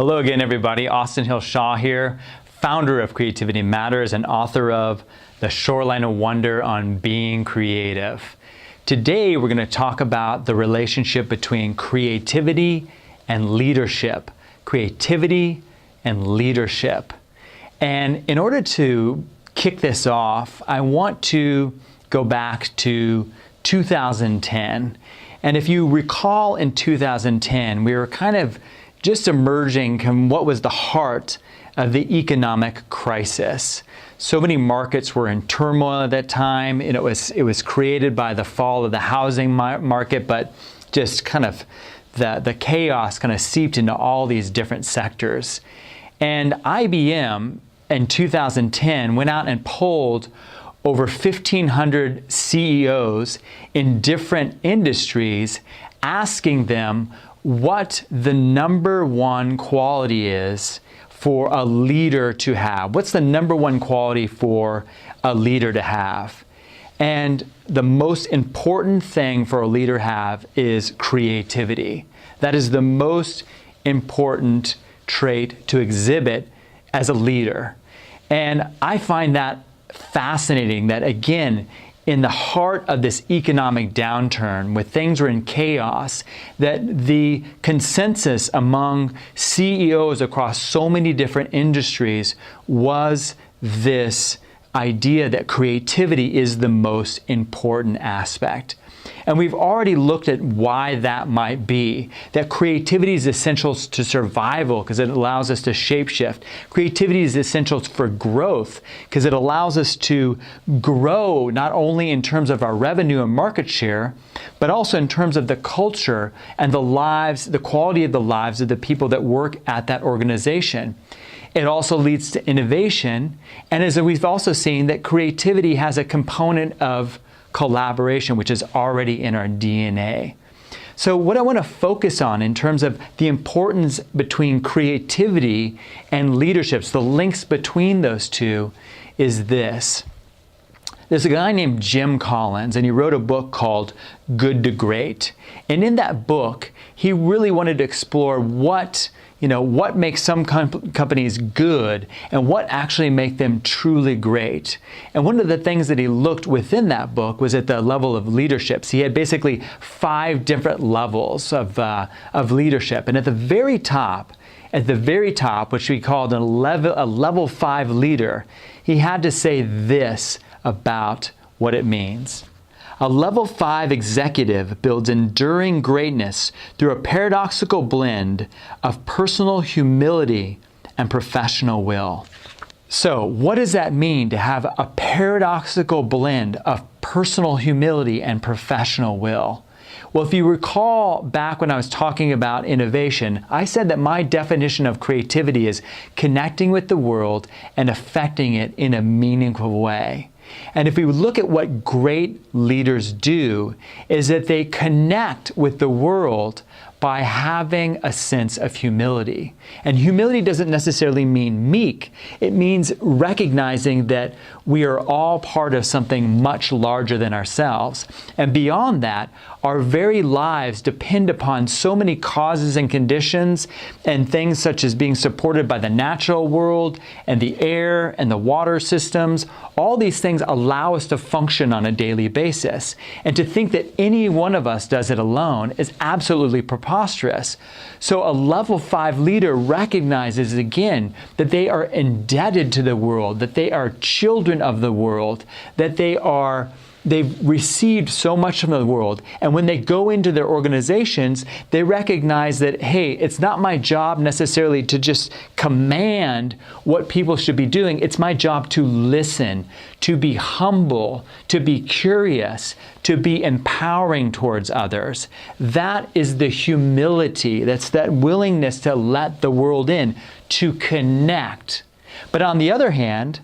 Hello again, everybody. Austin Hill Shaw here, founder of Creativity Matters and author of The Shoreline of Wonder on Being Creative. Today, we're going to talk about the relationship between creativity and leadership. Creativity and leadership. And in order to kick this off, I want to go back to 2010. And if you recall, in 2010, we were kind of just emerging from what was the heart of the economic crisis. So many markets were in turmoil at that time, and it was created by the fall of the housing market, but just kind of the chaos kind of seeped into all these different sectors. And IBM in 2010 went out and polled over 1,500 CEOs in different industries, asking them what the number one quality is for a leader to have. What's the number one quality for a leader to have? And the most important thing for a leader to have is creativity. That is the most important trait to exhibit as a leader. And I find that fascinating that, again, in the heart of this economic downturn, where things were in chaos, that the consensus among CEOs across so many different industries was this idea that creativity is the most important aspect. And we've already looked at why that might be. That creativity is essential to survival because it allows us to shapeshift. Creativity is essential for growth because it allows us to grow not only in terms of our revenue and market share, but also in terms of the culture and the lives, the quality of the lives of the people that work at that organization. It also leads to innovation. And as we've also seen, that creativity has a component of collaboration, which is already in our DNA. So what I want to focus on in terms of the importance between creativity and leadership, the links between those two, is this. There's a guy named Jim Collins, and he wrote a book called Good to Great. And in that book, he really wanted to explore what makes some companies good and what actually make them truly great. And one of the things that he looked within that book was at the level of leaderships. He had basically 5 different levels of leadership. And at the very top, which we called a level 5 leader, he had to say this about what it means. A level 5 executive builds enduring greatness through a paradoxical blend of personal humility and professional will. So, what does that mean to have a paradoxical blend of personal humility and professional will? Well, if you recall back when I was talking about innovation, I said that my definition of creativity is connecting with the world and affecting it in a meaningful way. And if we look at what great leaders do, is that they connect with the world by having a sense of humility. And humility doesn't necessarily mean meek. It means recognizing that we are all part of something much larger than ourselves. And beyond that, our very lives depend upon so many causes and conditions and things such as being supported by the natural world and the air and the water systems. All these things allow us to function on a daily basis. And to think that any one of us does it alone is absolutely preposterous. So a level 5 leader recognizes again that they are indebted to the world, that they are children of the world, that they've received so much from the world. And when they go into their organizations, they recognize that, hey, it's not my job necessarily to just command what people should be doing. It's my job to listen, to be humble, to be curious, to be empowering towards others. That is the humility. That's that willingness to let the world in, to connect. But on the other hand,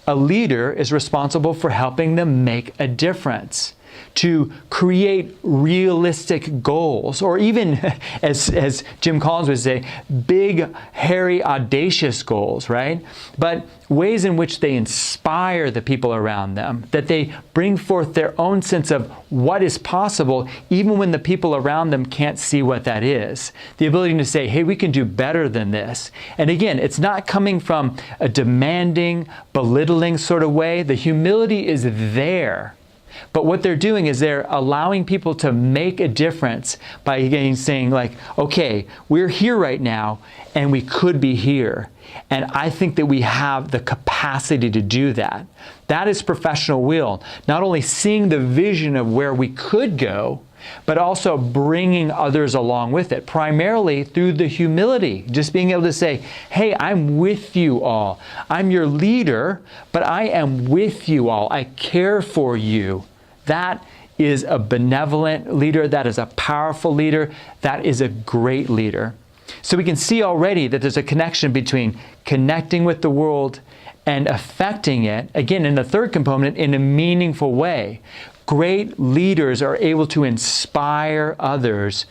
a leader is responsible for helping them make a difference. to create realistic goals, or even, as Jim Collins would say, big, hairy, audacious goals, right? But ways in which they inspire the people around them, that they bring forth their own sense of what is possible, even when the people around them can't see what that is. The ability to say, hey, we can do better than this. And again, it's not coming from a demanding, belittling sort of way. The humility is there. But what they're doing is they're allowing people to make a difference by again saying like, okay, we're here right now and we could be here. And I think that we have the capacity to do that. That is professional will. Not only seeing the vision of where we could go, but also bringing others along with it, primarily through the humility, just being able to say, hey, I'm with you all. I'm your leader, but I am with you all. I care for you. That is a benevolent leader. That is a powerful leader. That is a great leader. So we can see already that there's a connection between connecting with the world and affecting it, again, in the third component, in a meaningful way. Great leaders are able to inspire others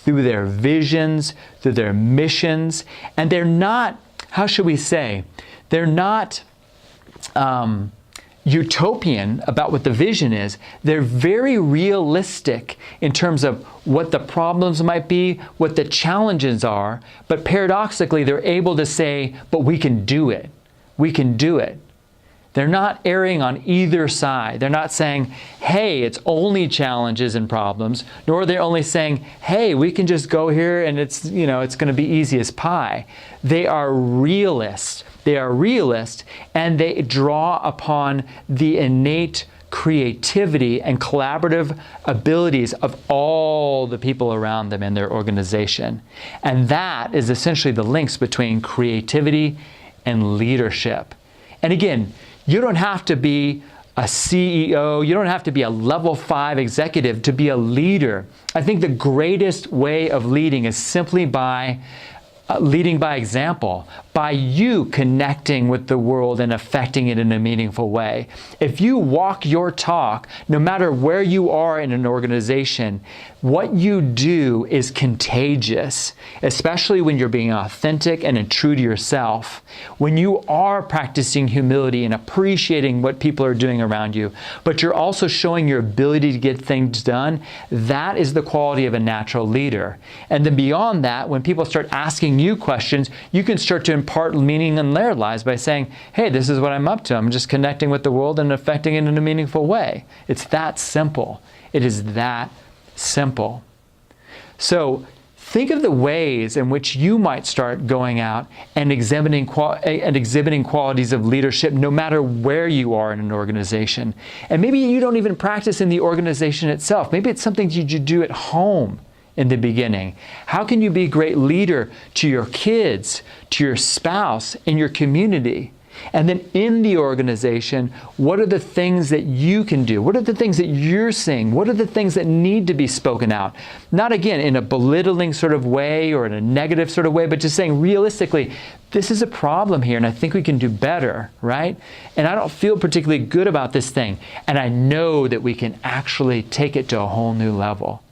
through their visions, through their missions, and they're not, how should we say, they're not utopian about what the vision is. They're very realistic in terms of what the problems might be, what the challenges are, but paradoxically, they're able to say, but we can do it. We can do it. They're not erring on either side. They're not saying, hey, it's only challenges and problems, nor are they only saying, hey, we can just go here and it's going to be easy as pie. They are realists. They are realists, and they draw upon the innate creativity and collaborative abilities of all the people around them in their organization. And that is essentially the links between creativity and leadership. And again, you don't have to be a CEO, you don't have to be a level 5 executive to be a leader. I think the greatest way of leading is simply by leading by example, by you connecting with the world and affecting it in a meaningful way. If you walk your talk, no matter where you are in an organization, what you do is contagious, especially when you're being authentic and true to yourself. When you are practicing humility and appreciating what people are doing around you, but you're also showing your ability to get things done, that is the quality of a natural leader. And then beyond that, when people start asking you questions, you can start to impart meaning in their lives by saying, hey, this is what I'm up to. I'm just connecting with the world and affecting it in a meaningful way. It's that simple. It is that simple. So think of the ways in which you might start going out and exhibiting qualities of leadership no matter where you are in an organization. And maybe you don't even practice in the organization itself. Maybe it's something you do at home in the beginning. How can you be a great leader to your kids, to your spouse, in your community? And then in the organization, what are the things that you can do? What are the things that you're seeing? What are the things that need to be spoken out? Not again in a belittling sort of way or in a negative sort of way, but just saying realistically, this is a problem here and I think we can do better, right? And I don't feel particularly good about this thing. And I know that we can actually take it to a whole new level.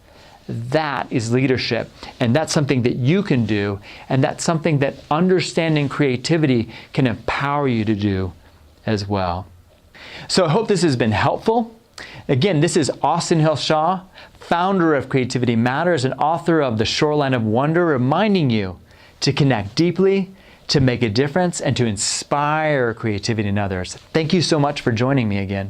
That is leadership, and that's something that you can do, and that's something that understanding creativity can empower you to do as well. So I hope this has been helpful. Again, this is Austin Hill Shaw, founder of Creativity Matters and author of The Shoreline of Wonder, reminding you to connect deeply, to make a difference, and to inspire creativity in others. Thank you so much for joining me again.